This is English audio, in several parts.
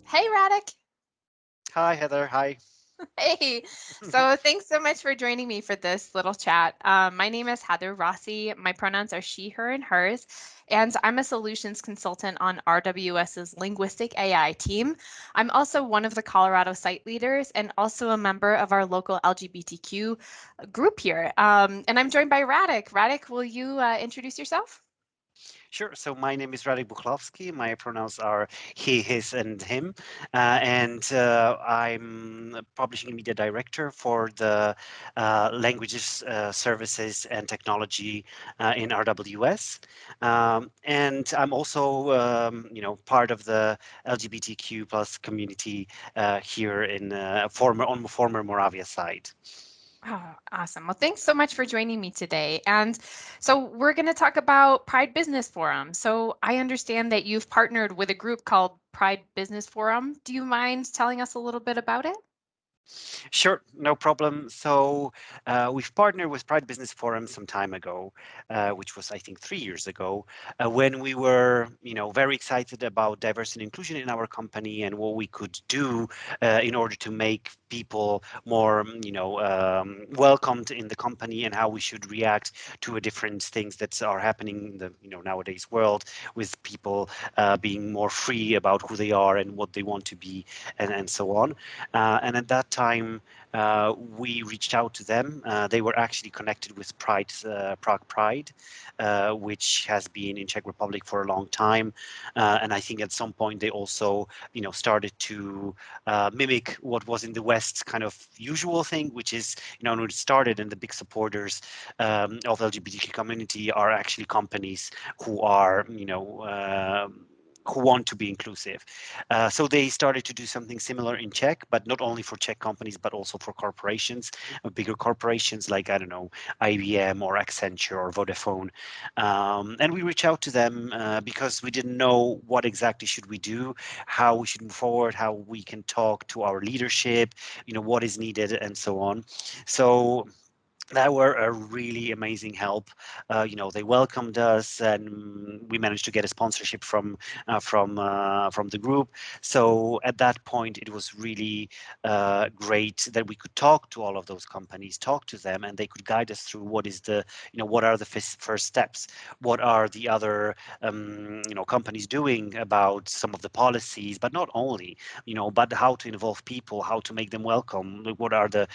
Hey, Radek. Hi, Heather. Hi. Hey. So, thanks so much for joining me for this little chat. My name is Heather Rossi. My pronouns are she, her, and hers. And I'm a solutions consultant on RWS's linguistic AI team. I'm also one of the Colorado site leaders and also a member of our local LGBTQ group here. And I'm joined by Radek. Radek, will you introduce yourself? Sure. So my name is Radek Buchlovsky. My pronouns are he, his, and him. And I'm a publishing media director for the languages, services, and technology in RWS. And I'm also, part of the LGBTQ plus community here in former Moravia side. Oh, awesome. Well, thanks so much for joining me today. And so we're going to talk about Pride Business Forum. So I understand that you've partnered with a group called Pride Business Forum. Do you mind telling us a little bit about it? Sure, no problem. So we've partnered with Pride Business Forum some time ago, which was I think 3 years ago, when we were, very excited about diversity and inclusion in our company and what we could do in order to make people more, welcomed in the company and how we should react to different things that are happening in the, nowadays world with people being more free about who they are and what they want to be and so on. And at that time, we reached out to them. They were actually connected with Prague Pride, which has been in Czech Republic for a long time. And I think at some point they also, started to mimic what was in the West kind of usual thing, which is, when it started and the big supporters of LGBTQ community are actually companies who are, who want to be inclusive. So they started to do something similar in Czech, but not only for Czech companies, but also for corporations, bigger corporations like, I don't know, IBM or Accenture or Vodafone. And we reached out to them because we didn't know what exactly should we do, how we should move forward, how we can talk to our leadership, what is needed and so on. So that were a really amazing help. They welcomed us, and we managed to get a sponsorship from the group. So at that point, it was really great that we could talk to all of those companies, talk to them, and they could guide us through what is the, what are the first steps, what are the other, companies doing about some of the policies, but not only, but how to involve people, how to make them welcome, like, what are the,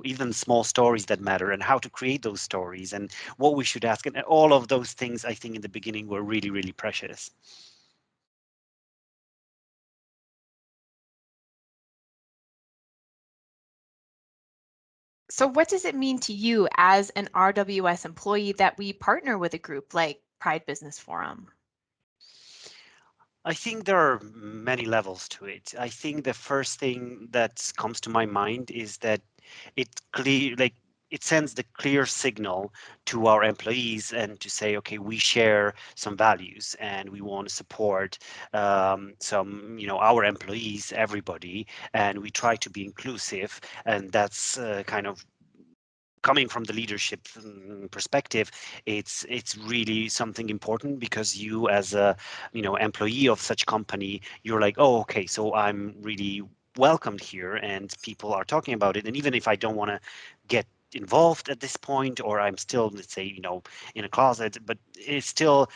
even small stories that matter and how to create those stories and what we should ask. And all of those things, I think, in the beginning were really, really precious. So, what does it mean to you as an RWS employee that we partner with a group like Pride Business Forum? I think there are many levels to it. I think the first thing that comes to my mind is that it sends the clear signal to our employees and to say, okay, we share some values and we want to support some, our employees, everybody, and we try to be inclusive. And that's kind of coming from the leadership perspective. It's really something important because you as a, employee of such company, you're like, oh, okay, so I'm really welcomed here and people are talking about it. And even if I don't want to get involved at this point, or I'm still, let's say, in a closet, but it's still,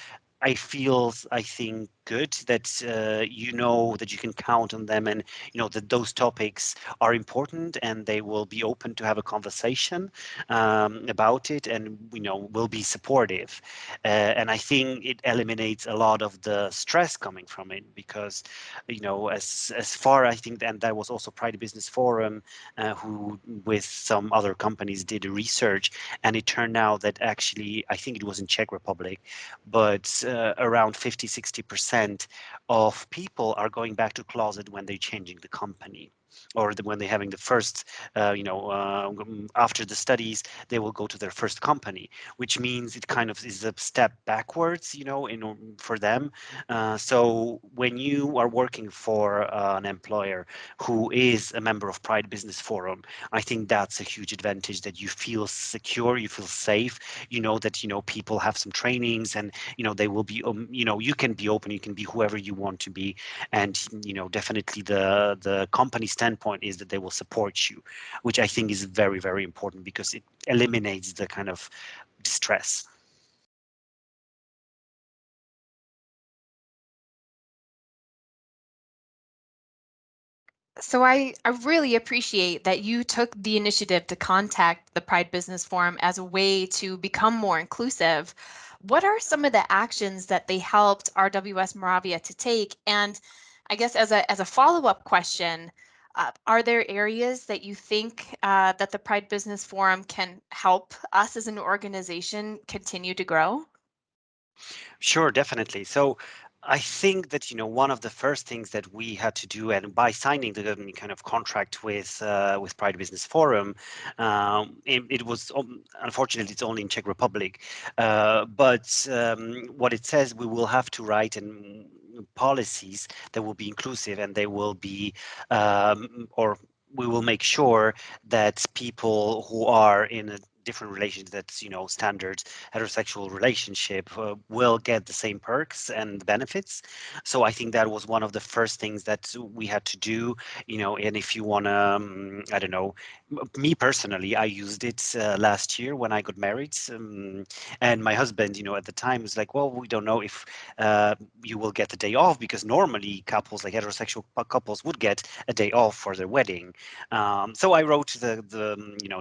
I think good that that you can count on them, and that those topics are important and they will be open to have a conversation about it, and will be supportive. And I think it eliminates a lot of the stress coming from it, because as far, I think, and that was also Pride Business Forum, who with some other companies did research, and it turned out that actually, I think it was in Czech Republic, but around 50-60% of people are going back to closet when they're changing the company. or when they're having the first, after the studies, they will go to their first company, which means it kind of is a step backwards, for them. So when you are working for an employer who is a member of Pride Business Forum, I think that's a huge advantage, that you feel secure, you feel safe, that people have some trainings, and they will be, you can be open, you can be whoever you want to be, and definitely the company standpoint is that they will support you, which I think is very, very important, because it eliminates the kind of distress. So I really appreciate that you took the initiative to contact the Pride Business Forum as a way to become more inclusive. What are some of the actions that they helped RWS Moravia to take? And I guess as a follow-up question, are there areas that you think that the Pride Business Forum can help us as an organization continue to grow? Sure, definitely. So I think that one of the first things that we had to do, and by signing the kind of contract with Pride Business Forum, it was, unfortunately, it's only in Czech Republic, but what it says, we will have to write in policies that will be inclusive, and they will be, or we will make sure that people who are in a different relations, that's standard heterosexual relationship, will get the same perks and benefits. So I think that was one of the first things that we had to do. And if you want to, I don't know, me personally, I used it last year when I got married, and my husband, at the time, was like, well, we don't know if you will get the day off, because normally couples, like heterosexual couples, would get a day off for their wedding. So I wrote to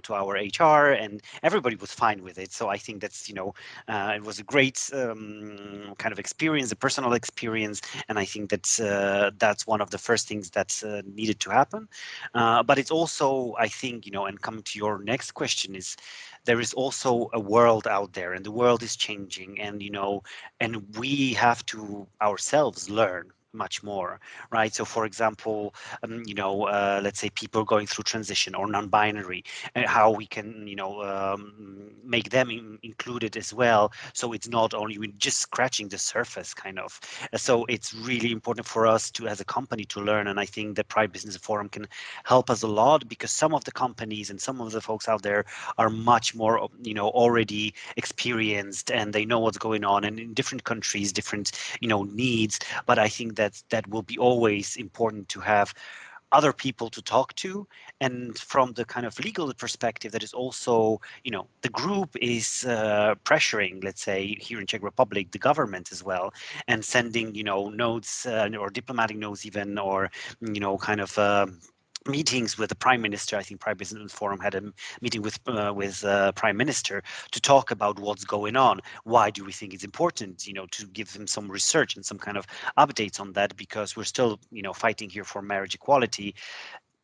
to our HR, and everybody was fine with it. So I think that's, it was a great kind of experience, a personal experience, and I think that's one of the first things that needed to happen. But it's also, I think, and coming to your next question, is there is also a world out there, and the world is changing, and and we have to ourselves learn much more, right? So for example, let's say people going through transition or non-binary, and how we can make them included as well, so it's not only we're just scratching the surface, kind of. So it's really important for us to, as a company, to learn, and I think the Pride Business Forum can help us a lot, because some of the companies and some of the folks out there are much more already experienced, and they know what's going on, and in different countries, different needs. But I think that will be always important to have other people to talk to. And from the kind of legal perspective, that is also, the group is pressuring, let's say here in Czech Republic, the government as well, and sending notes, or diplomatic notes even, or kind of meetings with the prime minister. I think Prime Business Forum had a meeting with prime minister, to talk about what's going on. Why do we think it's important, to give them some research and some kind of updates on that, because we're still, fighting here for marriage equality.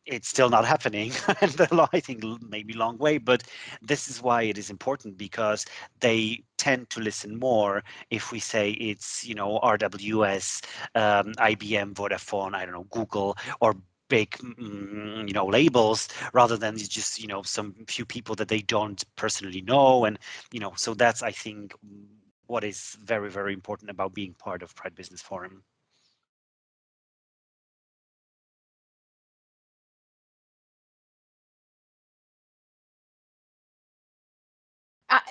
It's still not happening, and the law, I think, maybe long way. But this is why it is important, because they tend to listen more if we say it's RWS, IBM, Vodafone, I don't know, Google, or big labels, rather than it's just some few people that they don't personally know. And so that's, I think, what is very, very important about being part of Pride Business Forum.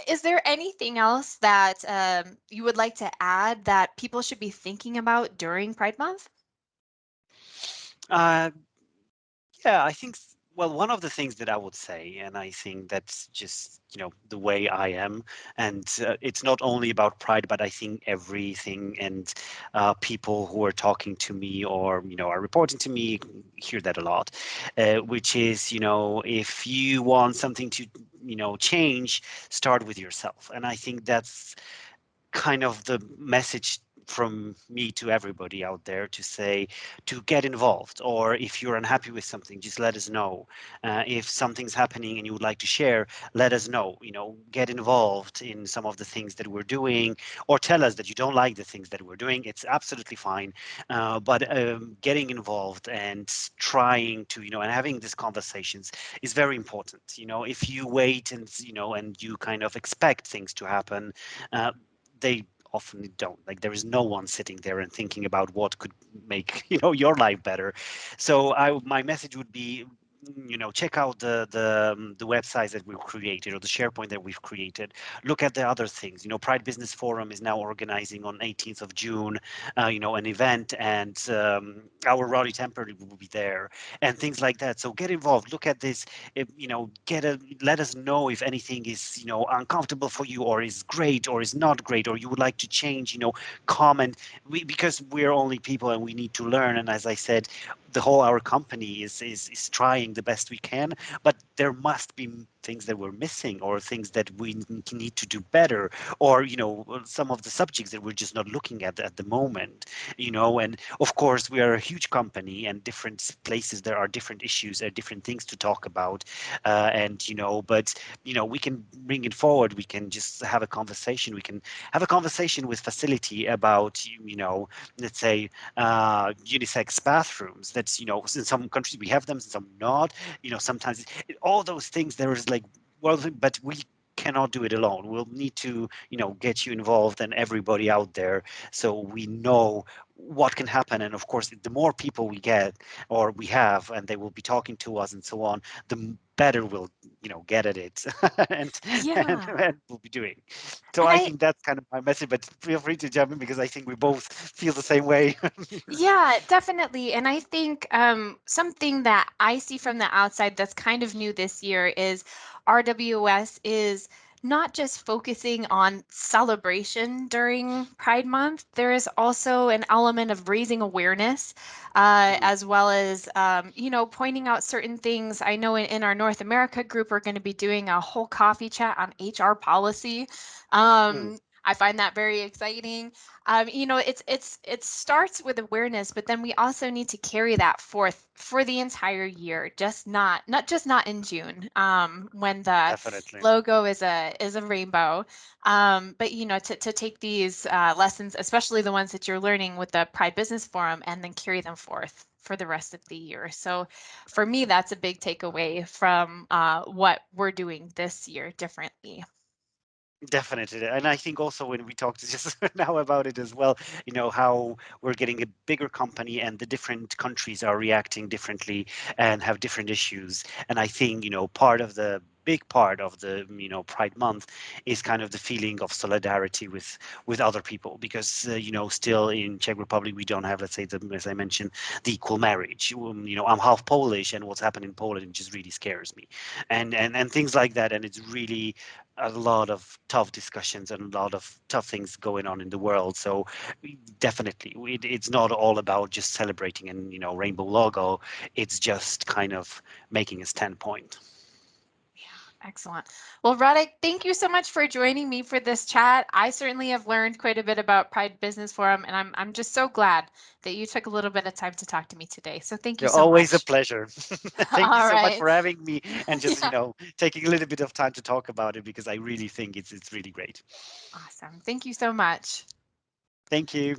Is there anything else that you would like to add that people should be thinking about during Pride Month? uh, Yeah, I think, well, one of the things that I would say, and I think that's just, the way I am, and it's not only about pride, but I think everything, and people who are talking to me, or, are reporting to me, hear that a lot, which is, if you want something to, change, start with yourself. And I think that's kind of the message from me to everybody out there to say to get involved, or if you're unhappy with something, just let us know. If something's happening and you would like to share, let us know. Get involved in some of the things that we're doing, or tell us that you don't like the things that we're doing. It's absolutely fine. But getting involved and trying to, and having these conversations is very important. If you wait and and you kind of expect things to happen, uh, they often don't. Like, there is no one sitting there and thinking about what could make your life better. So my message would be, check out the websites that we've created, or the SharePoint that we've created. Look at the other things. Pride Business Forum is now organizing on 18th of June, an event, and our Rowdy Temper will be there, and things like that. So get involved. Look at this. Let us know if anything is uncomfortable for you, or is great, or is not great, or you would like to change. Comment. Because we're only people and we need to learn. And as I said, the whole our company is trying the best we can, but there must be things that we're missing, or things that we need to do better, or some of the subjects that we're just not looking at the moment. And of course, we are a huge company, and different places there are different issues, there are different things to talk about. And but we can bring it forward. We can just have a conversation. We can have a conversation with facility about let's say unisex bathrooms. That's in some countries we have them, in some not. Sometimes all those things, there is like, well, but we cannot do it alone. We'll need to get you involved, and everybody out there, so we know what can happen. And of course, the more people we get, or we have, and they will be talking to us and so on, the better we'll get at it. and, and Yeah. and we'll be doing. So And I I think that's kind of my message, but feel free to jump in, because I think we both feel the same way. Yeah, definitely. And I think something that I see from the outside that's kind of new this year is RWS is not just focusing on celebration during Pride Month. There is also an element of raising awareness, Mhm, as well as, pointing out certain things. I know in our North America group, we're going to be doing a whole coffee chat on HR policy. mhm. I find that very exciting. It starts with awareness, but then we also need to carry that forth for the entire year, just not in June, when the Definitely. logo is a rainbow. But to take these lessons, especially the ones that you're learning with the Pride Business Forum, and then carry them forth for the rest of the year. So for me, that's a big takeaway from what we're doing this year differently. Definitely. And I think also when we talked just now about it as well, how we're getting a bigger company, and the different countries are reacting differently and have different issues. And I think, part of the big part of the Pride Month is kind of the feeling of solidarity with other people, because still in Czech Republic we don't have, let's say, as I mentioned, the equal marriage. I'm half Polish, and what's happened in Poland just really scares me, and things like that. And it's really a lot of tough discussions and a lot of tough things going on in the world. So definitely, it's not all about just celebrating and rainbow logo. It's just kind of making a standpoint. Yeah, excellent. Well, Radek, thank you so much for joining me for this chat. I certainly have learned quite a bit about Pride Business Forum, and I'm just so glad that you took a little bit of time to talk to me today. So thank you You're so always a much. pleasure. Thank you All so much right. for having me, and just Yeah. taking a little bit of time to talk about it, because I really think it's really great. Awesome. Thank you so much. Thank you.